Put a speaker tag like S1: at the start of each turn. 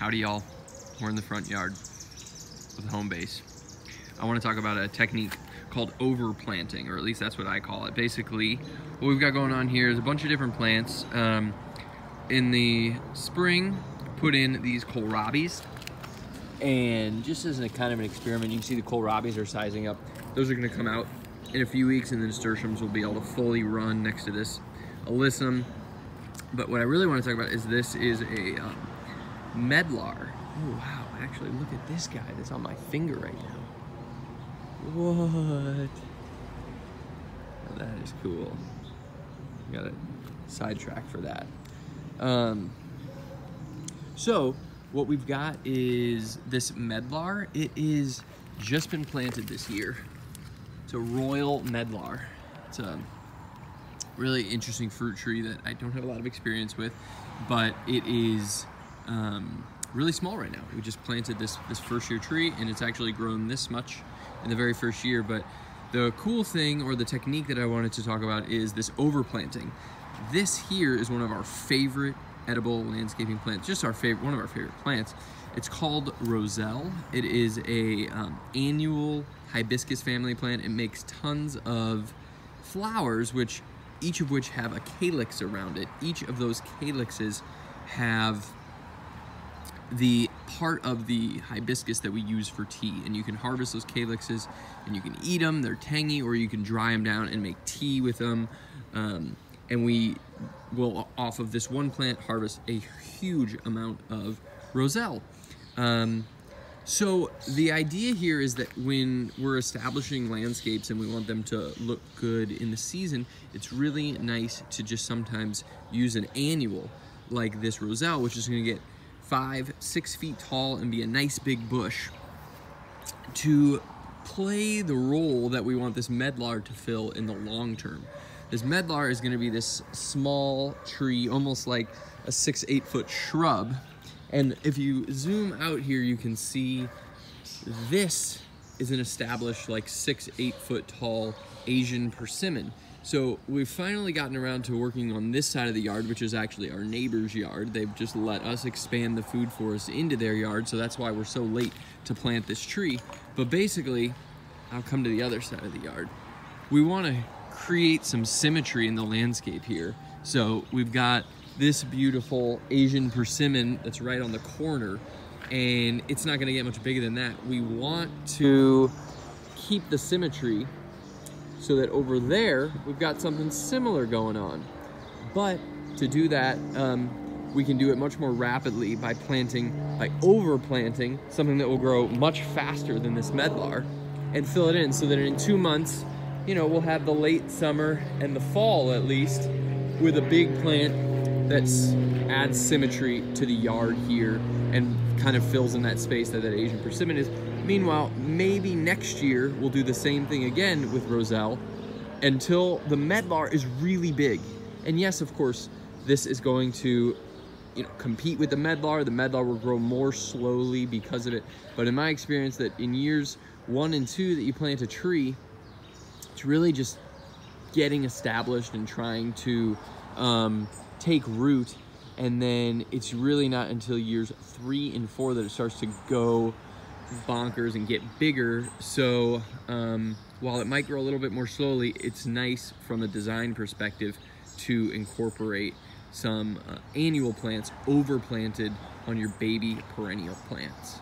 S1: Howdy y'all, we're in the front yard of the home base. I want to talk about a technique called overplanting, or at least that's what I call it. Basically, what we've got going on here is a bunch of different plants. In the spring, put in these kohlrabis, and just as a kind of an experiment, you can see the kohlrabis are sizing up. Those are going to come out in a few weeks, and the nasturtiums will be able to fully run next to this alyssum. But what I really want to talk about is this is a medlar. Oh wow, actually look at this guy that's on my finger right now. What? Oh, that is cool. Got a sidetrack for that. So what we've got is this medlar. It is just been planted this year. It's a royal medlar. It's a really interesting fruit tree that I don't have a lot of experience with, but it is really small right now. We just planted this first year tree, and it's actually grown this much in the very first year. But the cool thing, or the technique that I wanted to talk about, is this overplanting. This here is one of our favorite edible landscaping plants, just one of our favorite plants. It's called roselle. It is a annual hibiscus family plant. It makes tons of flowers, each of which have a calyx around it. Each of those calyxes have the part of the hibiscus that we use for tea, and you can harvest those calyxes and you can eat them. They're tangy, or you can dry them down and make tea with them. And we will, off of this one plant, harvest a huge amount of roselle. So the idea here is that when we're establishing landscapes and we want them to look good in the season, it's really nice to just sometimes use an annual like this roselle, which is going to get 5-6 feet tall and be a nice big bush, to play the role that we want this medlar to fill in the long term. This medlar is going to be this small tree, almost like a 6-8 foot shrub. And if you zoom out here, you can see this is an established like 6-8 foot tall Asian persimmon. So we've finally gotten around to working on this side of the yard, which is actually our neighbor's yard. They've just let us expand the food forest into their yard, so that's why we're so late to plant this tree. But basically, I'll come to the other side of the yard. We want to create some symmetry in the landscape here. So we've got this beautiful Asian persimmon that's right on the corner, and it's not going to get much bigger than that. We want to keep the symmetry so that over there we've got something similar going on. But to do that, we can do it much more rapidly by overplanting something that will grow much faster than this medlar, and fill it in so that in 2 months, you know, we'll have the late summer and the fall at least with a big plant that adds symmetry to the yard here and kind of fills in that space that Asian persimmon is. Meanwhile, maybe next year we'll do the same thing again with roselle until the medlar is really big. And yes, of course, this is going to, you know, compete with the medlar. The medlar will grow more slowly because of it. But in my experience, that in years 1 and 2 that you plant a tree, it's really just getting established and trying to take root, and then it's really not until years 3 and 4 that it starts to go bonkers and get bigger. So while it might grow a little bit more slowly, it's nice from a design perspective to incorporate some annual plants overplanted on your baby perennial plants.